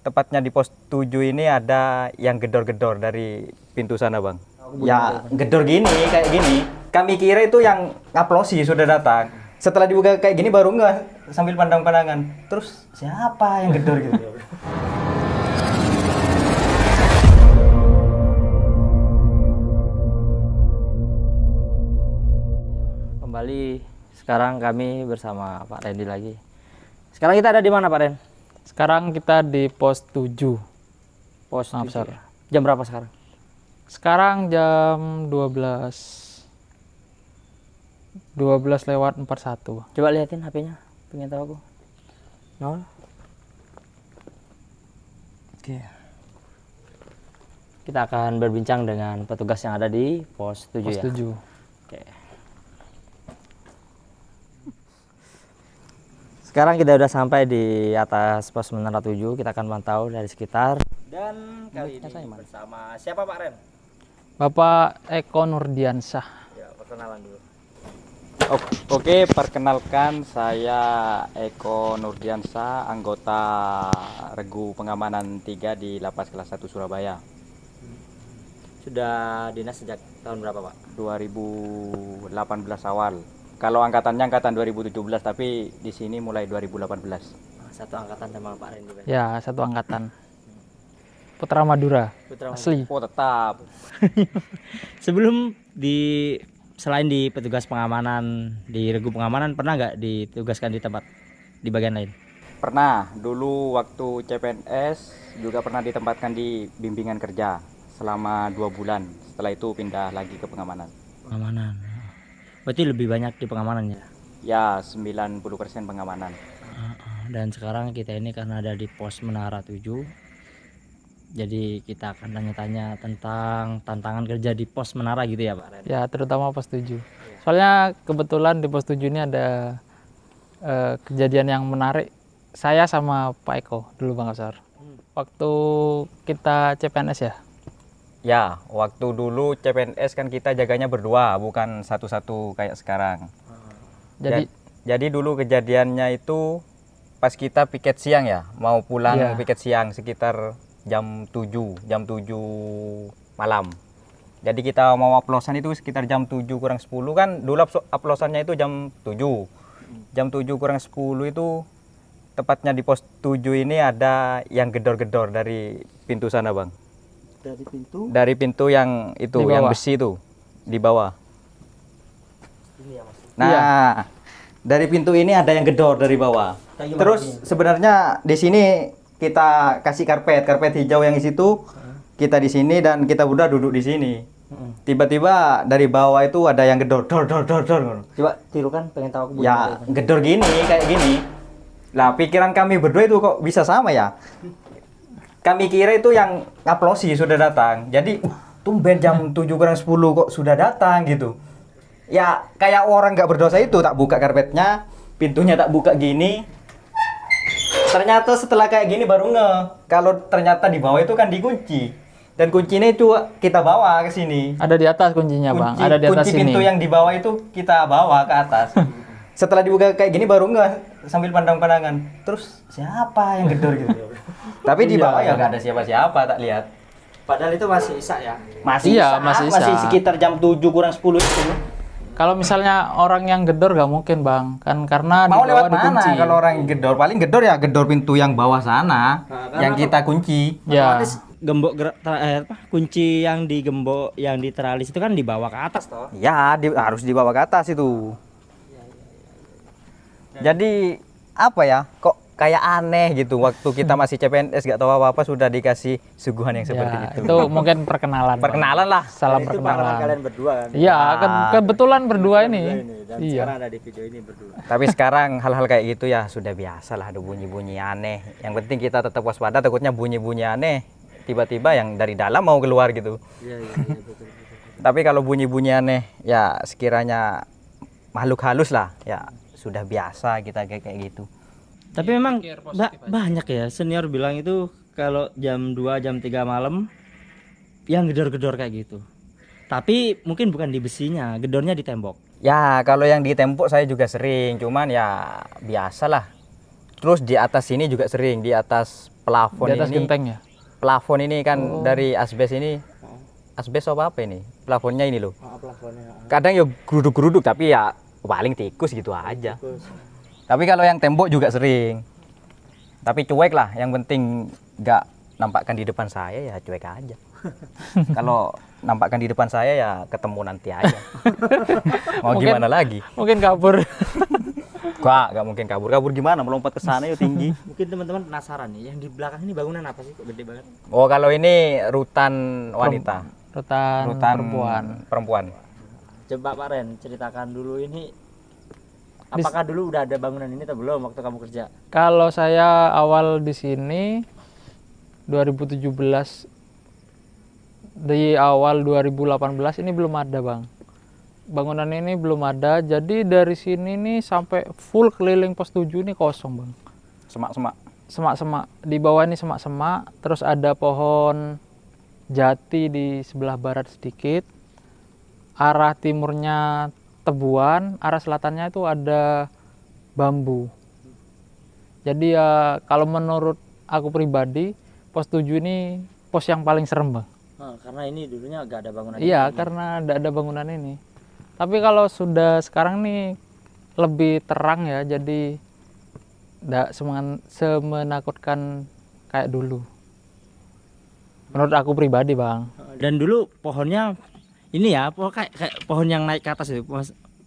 tepatnya di pos 7 ini ada yang gedor-gedor dari pintu sana, Bang. Ya, gedor gini, kayak gini. Kami kira itu yang ngaplosi sudah datang. Setelah dibuka kayak gini baru nggak, sambil pandang-pandangan. Terus siapa yang gedor gitu? Kembali sekarang kami bersama Pak Randy lagi. Sekarang kita ada di mana, Pak Ren? Sekarang kita di pos 7. Pos Maaf, 7. Sir. Jam berapa sekarang? Sekarang jam 12 lewat 41. Coba liatin HP-nya. Pengen tahu aku. 0. Oke. Kita akan berbincang dengan petugas yang ada di pos 7 Pos ya. 7. Oke. Sekarang kita udah sampai di atas pos Menara 7. Kita akan mantau dari sekitar. Dan kali ini bersama siapa, Pak Ren? Bapak Eko Nurdiansyah. Ya, perkenalan dulu. Oke, perkenalkan saya Eko Nurdiansyah, anggota Regu Pengamanan 3 di Lapas Kelas 1 Surabaya. Sudah dinas sejak tahun berapa, Pak? 2018 awal. Kalau angkatannya angkatan 2017, tapi di sini mulai 2018. Satu angkatan sama Pak Ren juga. Ya, satu angkatan. Putra Madura. Putra Asli. Oh, tetap. Sebelum selain di petugas pengamanan di Regu Pengamanan, pernah nggak ditugaskan di tempat di bagian lain? Pernah, dulu waktu CPNS juga pernah ditempatkan di bimbingan kerja selama 2 bulan. Setelah itu pindah lagi ke pengamanan. Pengamanan. Berarti lebih banyak di pengamanan ya. Ya, 90% pengamanan. Dan sekarang kita ini karena ada di pos Menara 7. Jadi kita akan tanya-tanya tentang tantangan kerja di pos Menara gitu ya, Pak Ren? Ya, terutama pos 7. Soalnya kebetulan di pos 7 ini ada kejadian yang menarik. Saya sama Pak Eko dulu, Bang Kasar. Waktu kita CPNS ya. Ya, waktu dulu CPNS kan kita jaganya berdua, bukan satu-satu kayak sekarang. Jadi dulu kejadiannya itu pas kita piket siang ya, mau pulang Iya. piket siang sekitar jam 7 malam. Jadi kita mau oplosan itu sekitar jam 7 kurang 10 kan, dulu oplosannya itu jam 7. Jam 7 kurang 10 itu tepatnya di pos 7 ini ada yang gedor-gedor dari pintu sana, Bang. Dari pintu yang itu, Di yang bawah. besi itu di bawah. Ini ya, Mas. Nah, Iya. dari pintu ini ada yang gedor dari bawah. Terus sebenarnya di sini kita kasih karpet hijau yang di situ. Kita di sini dan kita udah duduk di sini. Tiba-tiba dari bawah itu ada yang gedor, dor. Coba tirukan, pengen tahu aku bunyi Ya, apa. gedor gini, kayak gini. Lah, pikiran kami berdua itu kok bisa sama ya? Kami kira itu yang ngaplosi sudah datang. Jadi, tumben jam 7 kurang 10 kok sudah datang gitu. Ya, kayak orang nggak berdosa itu, tak buka karpetnya, pintunya tak buka gini. Ternyata setelah kayak gini baru kalau ternyata di bawah itu kan dikunci. Dan kuncinya itu kita bawa ke sini. Ada di atas kuncinya, Bang. Ada di atas Kunci sini. pintu yang di bawah itu kita bawa ke atas. Setelah dibuka kayak gini baru sambil pandang-pandangan. Terus siapa yang gedor gitu? Tapi di bawah ya nggak ada siapa-siapa, tak lihat. Padahal itu masih isak ya. Masih Iya, isak, masih masih isak. sekitar jam 7 kurang 10 itu. Kalau misalnya orang yang gedor gak mungkin, Bang. Kan karena Mau di bawah lewat mana dikunci. kalau orang gedor? Paling gedor ya gedor pintu yang bawah sana, yang kita kunci. Ya. Gembok kunci yang digembok yang di teralis itu kan dibawa ke atas toh. Ya, harus dibawa ke atas itu. Jadi apa ya? Kok kayak aneh gitu waktu kita masih CPNS gak tahu apa-apa sudah dikasih suguhan yang seperti Ya, itu. itu mungkin perkenalan. Bang. Perkenalan lah. Salam Itu pengalaman perkenalan. kalian berdua kan. Iya, kebetulan berdua ini. Dan Iya. sekarang ada di video ini berdua. Tapi sekarang hal-hal kayak gitu ya sudah biasa lah, ada bunyi-bunyi aneh. Yang penting kita tetap waspada, takutnya bunyi-bunyi aneh tiba-tiba yang dari dalam mau keluar gitu. Iya, betul. Tapi kalau bunyi-bunyi aneh ya sekiranya makhluk halus lah, ya sudah biasa kita kayak gitu. Tapi memang banyak ya senior bilang itu kalau jam 2 jam 3 malam yang gedor-gedor kayak gitu. Tapi mungkin bukan di besinya, gedornya di tembok. Ya kalau yang di tembok saya juga sering, cuman ya biasalah. Terus di atas sini juga sering, di atas plafon Di atas ini. genteng ya? Plafon ini kan dari asbes ini. Asbes apa ini? Plafonnya ini loh. Kadang ya geruduk-geruduk tapi ya paling tikus gitu aja. Tapi kalau yang tembok juga sering. Tapi cuek lah, yang penting nggak nampakkan di depan saya ya cuek aja. Kalau nampakkan di depan saya ya ketemu nanti aja. Mau Mungkin- gimana lagi? Mungkin kabur. Nggak mungkin kabur. Kabur gimana? Melompat ke sana yuk tinggi. Mungkin teman-teman penasaran nih, yang di belakang ini bangunan apa sih kok gede banget? Oh, kalau ini rutan wanita. Rutan perempuan. Coba Pak Ren ceritakan dulu ini, apakah dulu udah ada bangunan ini atau belum waktu kamu kerja? Kalau saya awal di sini 2017, di awal 2018 ini belum ada bang. Bangunan ini belum ada, jadi dari sini nih sampai full keliling pos 7 ini kosong bang. Semak-semak. Semak-semak, di bawah ini semak-semak, terus ada pohon jati di sebelah barat sedikit, arah timurnya tebuan, arah selatannya itu ada bambu. Jadi ya kalau menurut aku pribadi, pos 7 ini pos yang paling serem bang. Karena ini dulunya nggak ada bangunan. Iya, ini. karena tidak ada bangunan ini. Tapi kalau sudah sekarang nih lebih terang ya, jadi tidak semenakutkan kayak dulu. Menurut aku pribadi bang. Dan dulu pohonnya ini ya, kayak pohon yang naik ke atas itu,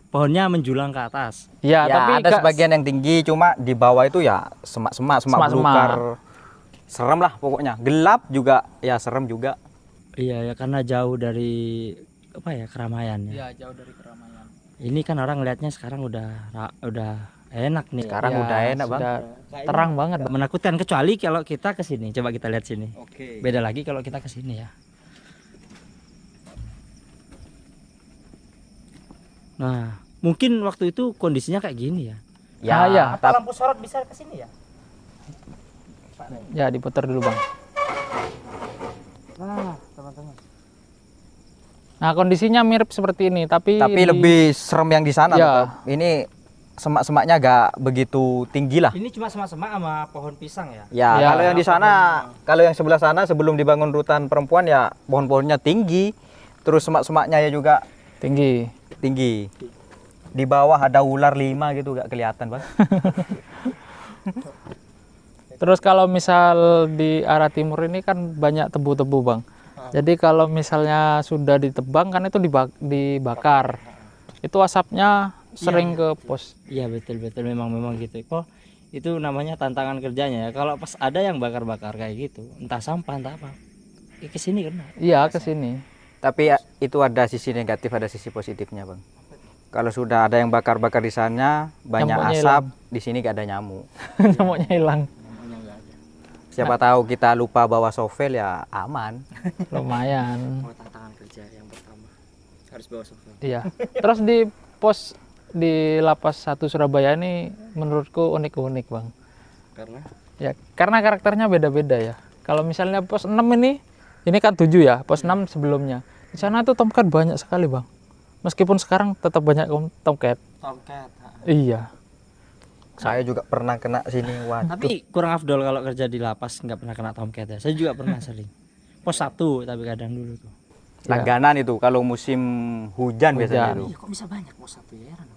pohonnya menjulang ke atas. Ya, Ya, tapi ada sebagian yang tinggi, cuma di bawah itu ya semak-semak, semak Semak-semak. belukar. Serem lah pokoknya. Gelap juga, ya serem juga. Iya ya, karena jauh dari apa ya, keramaian ya. Ya, jauh dari keramaian. Ini kan orang ngelihatnya sekarang udah enak nih. Sekarang Ya, udah enak bang. sudah terang banget bang. Menakutkan kecuali kalau kita ke sini. Coba kita lihat sini. Oke. Beda lagi kalau kita ke sini ya. Nah, mungkin waktu itu kondisinya kayak gini ya. Ya, ya. Lampu sorot bisa ke sini ya? Ya, diputar dulu bang. Nah, teman-teman. Nah, kondisinya mirip seperti ini, tapi tapi lebih serem yang di sana. Ya. tetap. Ini semak-semaknya agak begitu tinggi lah. Ini cuma semak-semak sama pohon pisang ya. Ya, Ya. kalau yang di sana, kalau yang sebelah sana sebelum dibangun rutan perempuan ya pohon-pohonnya tinggi, terus semak-semaknya ya juga tinggi. tinggi. Di bawah ada ular 5 gitu, gak kelihatan bang. Terus kalau misal di arah timur ini kan banyak tebu-tebu bang. Jadi kalau misalnya sudah ditebang kan itu dibakar. Itu asapnya sering ke pos. Iya betul memang gitu. Kok itu namanya tantangan kerjanya ya. Kalau pas ada yang bakar-bakar kayak gitu, entah sampah entah apa, ke sini kena. Iya, ke sini. Tapi ya, itu ada sisi negatif, ada sisi positifnya bang. Kalau sudah ada yang bakar-bakar di sana, banyak Nyamuknya asap, di sini gak ada nyamuk. Nyamuknya hilang. Siapa tahu kita lupa bawa shovel ya aman. Lumayan. Tantangan kerja yang pertama harus bawa software. Iya. Terus di pos di Lapas 1 Surabaya ini menurutku unik-unik bang. Karena Ya, karena karakternya beda-beda ya. Kalau misalnya pos 6 ini kan 7 ya, pos 6 sebelumnya. Di sana tuh tomcat banyak sekali bang. Meskipun sekarang tetap banyak tomcat. tomcat. Iya. Saya juga pernah kena sini. Waduh. Tapi kurang afdol kalau kerja di lapas nggak pernah kena tomcat ya. Saya juga pernah sering. Pos 1 tapi kadang dulu tuh. Langganan itu kalau musim hujan biasanya itu. Iya kok bisa banyak pos 1 ya heran.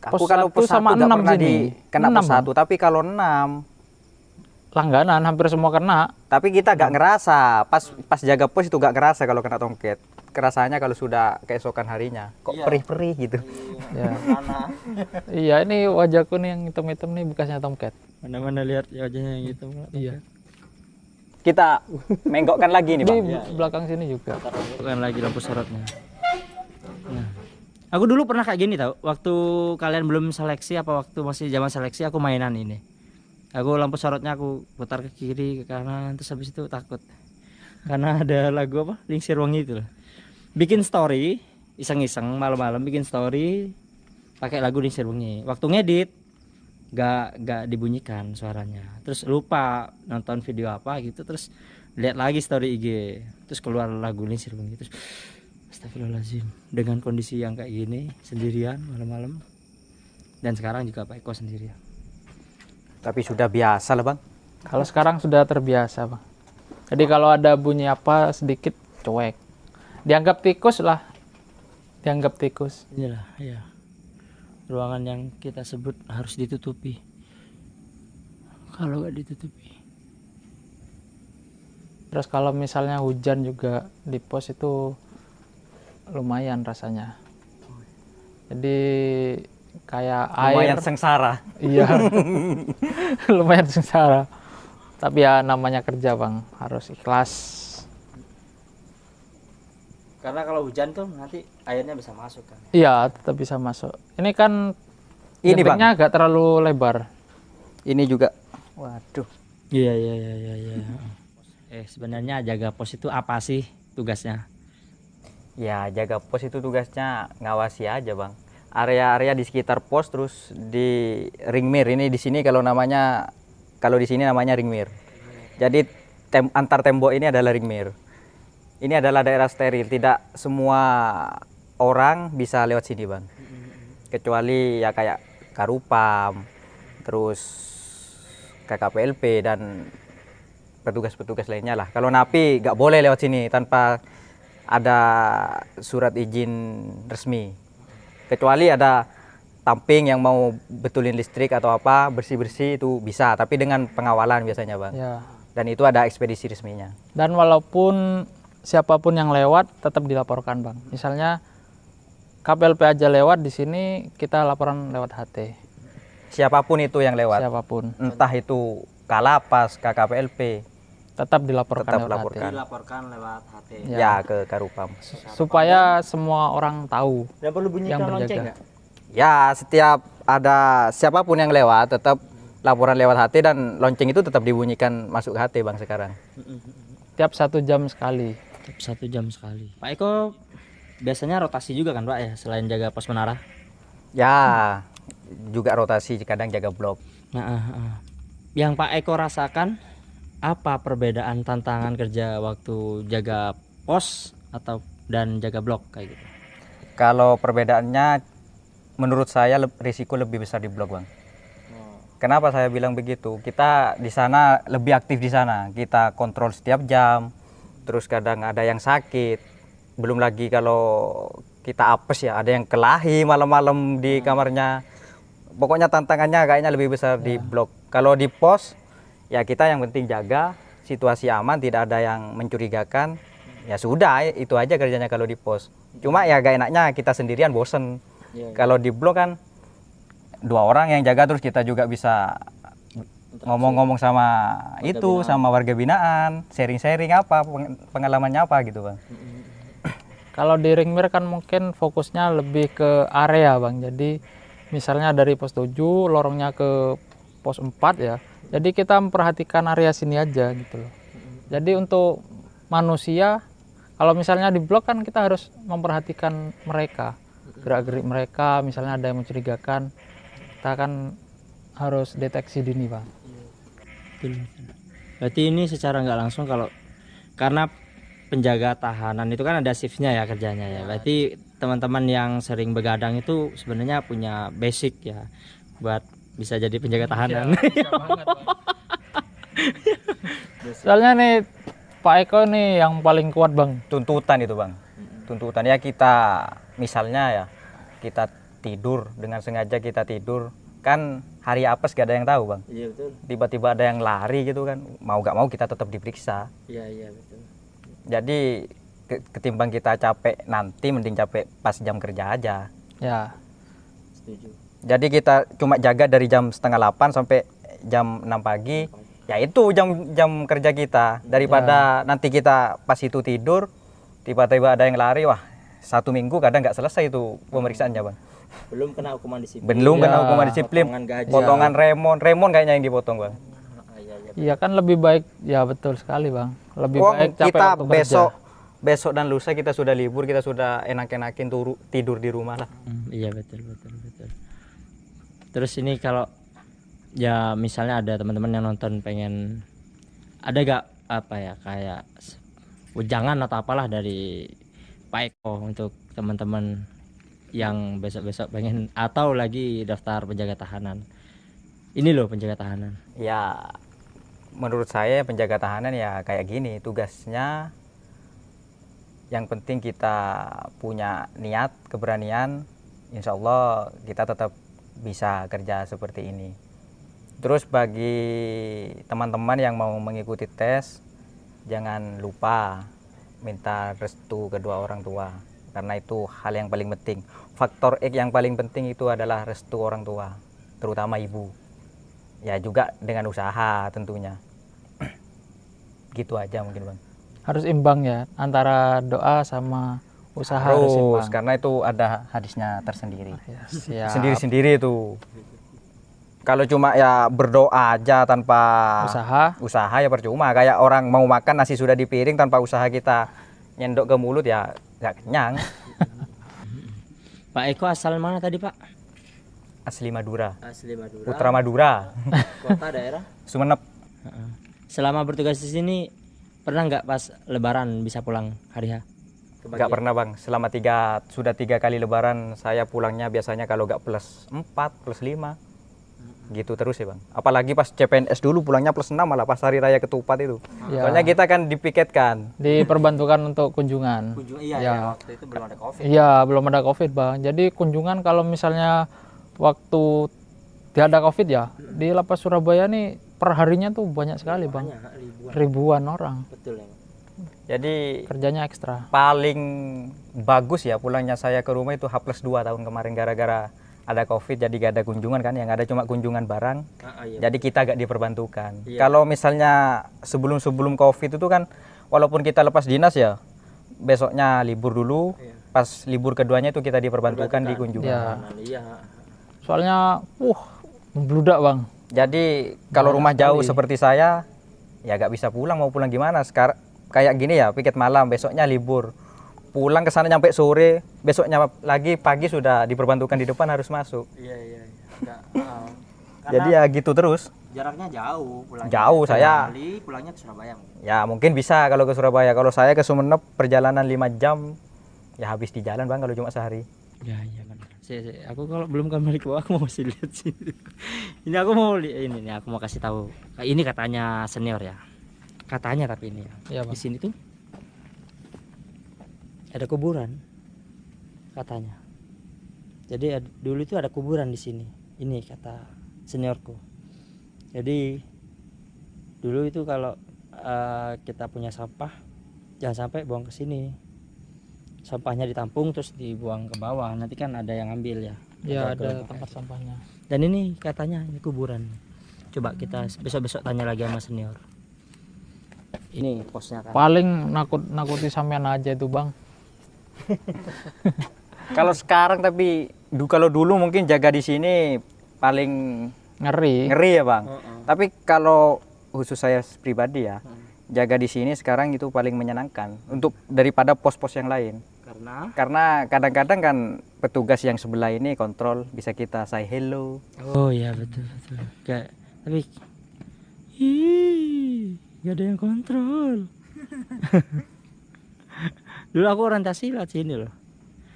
Aku Pos kalau 1 pos 1 sama nggak 6 pernah sini. kena 6, pos 1, tapi kalau 6 Langganan hampir semua kena. tapi kita gak ngerasa pas jaga pos itu gak ngerasa kalau kena tomcat. Kerasanya kalau sudah keesokan harinya kok perih-perih gitu. Ya. Iya, ini wajahku nih yang hitam-hitam nih bekasnya tomcat. Mana-mana lihat ya wajahnya yang gitu. Iya. Kita menggokkan lagi nih Di bang. belakang sini juga. Bukan lagi lampu sorotnya. Nah, aku dulu pernah kayak gini tau. Waktu kalian belum seleksi apa waktu masih zaman seleksi aku mainan ini. Aku lampu sorotnya aku putar ke kiri ke kanan terus habis itu takut. Karena ada lagu apa? Lingsir Wangi itu loh. Bikin story iseng-iseng malam-malam bikin story pakai lagu Lingsir Wangi. Waktu ngedit gak dibunyikan suaranya. Terus lupa nonton video apa gitu terus lihat lagi story IG. Terus keluar lagu Lingsir Wangi terus astagfirullahaladzim dengan kondisi yang kayak gini sendirian malam-malam dan sekarang juga Pak Eko sendirian. Tapi sudah biasa lah bang. Kalau sekarang sudah terbiasa bang. Jadi kalau ada bunyi apa sedikit cuek. Dianggap tikus lah. Dianggap tikus. Inilah ya. Ruangan yang kita sebut harus ditutupi. Kalau nggak ditutupi. Terus kalau misalnya hujan juga di pos itu lumayan rasanya. Jadi kayak Lumayan air. sengsara. Iya. Lumayan sengsara. Tapi ya namanya kerja bang, harus ikhlas. Karena kalau hujan tuh nanti airnya bisa masuk kan. Iya, tetap bisa masuk. Ini kan Ini, Bang. gentingnya agak terlalu lebar. Ini juga. Waduh. Iya. Sebenarnya jaga pos itu apa sih tugasnya? Ya jaga pos itu tugasnya ngawasi aja bang. Area-area di sekitar pos terus di ring mir ini di sini kalau di sini namanya ring mir. Jadi antar tembok ini adalah ring mir. Ini adalah daerah steril, tidak semua orang bisa lewat sini bang. Kecuali ya kayak Karupam, terus KKPLP dan petugas-petugas lainnya lah. Kalau napi nggak boleh lewat sini tanpa ada surat izin resmi. Kecuali ada tamping yang mau betulin listrik atau apa, bersih-bersih itu bisa, tapi dengan pengawalan biasanya bang. Ya. Dan itu ada ekspedisi resminya. Dan walaupun siapapun yang lewat tetap dilaporkan bang. Misalnya KPLP aja lewat di sini kita laporan lewat HT. Siapapun itu yang lewat, Siapapun entah itu Kalapas, KKPLP, tetap dilaporkan Tetap lewat laporkan. HT. Dilaporkan lewat HT. ya ke Karupam. Supaya semua orang tahu. Dan perlu Yang bunyikan berjaga. lonceng nggak? Ya setiap ada siapapun yang lewat tetap laporan lewat HT dan lonceng itu tetap dibunyikan masuk ke HT bang sekarang. Tiap 1 jam sekali. Tiap 1 jam sekali. Pak Eko biasanya rotasi juga kan Pak ya selain jaga pos menara? Ya juga rotasi kadang jaga blok. Yang Pak Eko rasakan apa perbedaan tantangan kerja waktu jaga pos atau dan jaga blok kayak gitu? Kalau perbedaannya menurut saya risiko lebih besar di blok bang. Kenapa saya bilang begitu? Kita di sana lebih aktif di sana. Kita kontrol setiap jam. Terus kadang ada yang sakit. Belum lagi kalau kita apes ya, ada yang kelahi malam-malam di kamarnya. Pokoknya tantangannya kayaknya lebih besar di blok. Kalau di pos ya kita yang penting jaga situasi aman, tidak ada yang mencurigakan. Ya sudah, itu aja kerjanya kalau di pos. Cuma ya gak enaknya kita sendirian bosen. Kalau di blok kan 2 orang yang jaga, terus kita juga bisa ngomong-ngomong sama sama warga binaan, sharing-sharing apa pengalamannya apa gitu bang. Kalau di ring mir kan mungkin fokusnya lebih ke area bang. Jadi misalnya dari pos 7 lorongnya ke pos 4 ya. Jadi kita memperhatikan area sini aja gitu loh. Jadi untuk manusia, kalau misalnya di blok kan kita harus memperhatikan mereka, gerak-gerik mereka. Misalnya ada yang mencurigakan, kita kan harus deteksi dini bang. Berarti ini secara nggak langsung karena penjaga tahanan itu kan ada shiftnya ya kerjanya ya. Berarti teman-teman yang sering begadang itu sebenarnya punya basic ya buat bisa jadi penjaga tahanan. Bisa banget, bang. Soalnya nih Pak Eko nih yang paling kuat bang. Tuntutan itu bang. Tuntutan ya kita misalnya ya kita tidur dengan sengaja kita tidur kan hari apes gak ada yang tahu bang. Iya betul. Tiba-tiba ada yang lari gitu kan, mau gak mau kita tetap diperiksa. Iya betul. Jadi ketimbang kita capek nanti mending capek pas jam kerja aja. Ya. Setuju. Jadi kita cuma jaga dari jam 7:30 sampai jam 6 pagi. Ya itu jam kerja kita. Daripada nanti kita pas itu tidur tiba-tiba ada yang lari, wah 1 minggu kadang nggak selesai itu pemeriksaannya bang. Belum kena hukuman disiplin. Belum kena hukuman disiplin. Potongan gaji. Potongan remon kayaknya yang dipotong bang. Iya kan lebih baik, ya betul sekali bang. Lebih Wong baik capek kita waktu kerja. besok dan lusa kita sudah libur, kita sudah enak-enakin tidur di rumah lah. Iya betul. Terus ini kalau ya misalnya ada teman-teman yang nonton pengen ada gak apa ya kayak ujangan atau apalah dari Pak Eko untuk teman-teman yang besok-besok pengen atau lagi daftar penjaga tahanan. ini loh penjaga tahanan. Ya, menurut saya penjaga tahanan ya kayak gini tugasnya. Yang penting kita punya niat, keberanian, insya Allah kita tetap bisa kerja seperti ini. Terus bagi teman-teman yang mau mengikuti tes, jangan lupa minta restu kedua orang tua. Karena itu hal yang paling penting. Faktor X yang paling penting itu adalah restu orang tua, terutama ibu. Ya juga dengan usaha tentunya. Gitu aja mungkin Bang. Harus imbang ya antara doa sama usaha harus Harus, imbang. karena itu ada hadisnya tersendiri. Ya, siap. Sendiri-sendiri itu. Kalau cuma ya berdoa aja tanpa usaha ya percuma. Kayak orang mau makan nasi sudah di piring tanpa usaha kita nyendok ke mulut ya nggak kenyang. Pak Eko asal mana tadi Pak? Asli Madura, Asli Madura. Putra Madura, Kota daerah. Sumenep. Selama bertugas di sini pernah nggak pas Lebaran bisa pulang hari H? Nggak pernah Bang. Selama sudah tiga kali Lebaran saya pulangnya biasanya kalau nggak +4, +5 gitu terus ya Bang. Apalagi pas CPNS dulu pulangnya +6 malah pas hari raya ketupat itu. Ya. Soalnya kita kan dipiketkan. Diperbantukan untuk kunjungan. Iya Ya. waktu itu belum ada Covid. Iya, belum ada Covid, Bang. Jadi kunjungan kalau misalnya waktu tidak ada Covid ya, di Lapas Surabaya nih perharinya tuh banyak sekali, Bang. Ribuan orang. Betul ya. Jadi Kerjanya ekstra. paling bagus ya pulangnya saya ke rumah itu H+2 tahun kemarin gara-gara ada Covid jadi gak ada kunjungan kan, yang ada cuma kunjungan barang. Iya. Jadi kita gak diperbantukan. Iya. Kalau misalnya sebelum Covid itu kan walaupun kita lepas dinas ya besoknya libur dulu. Iya. Pas libur keduanya itu kita diperbantukan di kunjungan. Ya. Iya. Soalnya, membludak, Bang. Jadi kalau Banyak rumah jauh sekali. seperti saya ya gak bisa pulang, mau pulang gimana sekarang kayak gini ya piket malam besoknya libur. Pulang ke sana nyampe sore, besoknya lagi pagi sudah diperbantukan di depan harus masuk. Iya. Jadi ya gitu terus. Jaraknya jauh pulangnya. Jauh saya. Pulangnya ke Surabaya. Ya mungkin bisa kalau ke Surabaya. Kalau saya ke Sumenep perjalanan 5 jam ya habis di jalan Bang kalau cuma sehari. Iya benar. Aku kalau belum kembali ke bawah aku mau masih lihat sih. Ini aku mau ini nih aku mau kasih tahu. Ini katanya senior ya. Katanya tapi ini ya. Iya, Di Bang. sini tuh ada kuburan katanya. Jadi dulu itu ada kuburan di sini. Ini kata seniorku. Jadi dulu itu kalau kita punya sampah jangan sampai buang ke sini. Sampahnya ditampung terus dibuang ke bawah. Nanti kan ada yang ambil ya. Ya, Ada ada tempat sampahnya. Dan ini katanya ini kuburan. Coba kita besok-besok tanya lagi sama senior. Ini posnya kan. Paling nakuti sampean aja itu, Bang. Kalau sekarang tapi kalau dulu mungkin jaga di sini paling Ngeri. ngeri ya Bang. Tapi kalau khusus saya pribadi ya, jaga di sini sekarang itu paling menyenangkan untuk daripada pos-pos yang lain. Karena kadang-kadang kan petugas yang sebelah ini kontrol bisa kita say hello. Oh iya betul. Kayak tapi gak ada yang kontrol. Dulu aku orientasi lewat sini loh.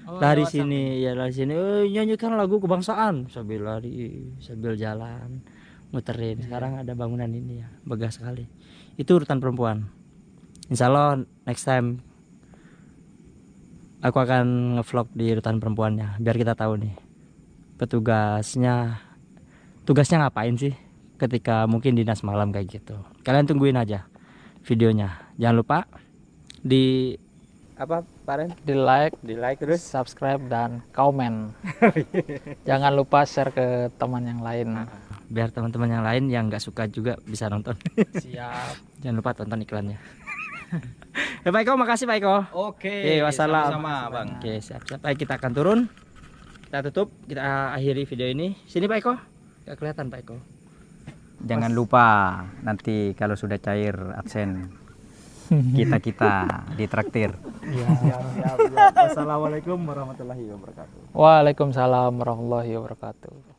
Lari sini ya lari sini. Nyanyikan lagu kebangsaan sambil lari sambil jalan muterin. Sekarang ada bangunan ini ya megah sekali. Itu urutan perempuan. Insya Allah next time aku akan ngevlog di rutan perempuannya biar kita tahu nih tugasnya ngapain sih ketika mungkin dinas malam kayak gitu. Kalian tungguin aja videonya. Jangan lupa di apa Paren? Di like Terus subscribe dan komen. Jangan lupa share ke teman yang lain. biar teman-teman yang lain yang nggak suka juga bisa nonton. Siap. Jangan lupa tonton iklannya. Ya, Pak Eko, makasih Pak Eko. Oke, wassalam. sama-sama Bang. Oke, siap-siap. Baik, kita akan turun. Kita tutup, kita akhiri video ini. Sini Pak Eko. Gak kelihatan Pak Eko. Jangan lupa nanti kalau sudah cair absen kita ditraktir. Siap. Wassalamualaikum warahmatullahi wabarakatuh. Waalaikumsalam warahmatullahi wabarakatuh.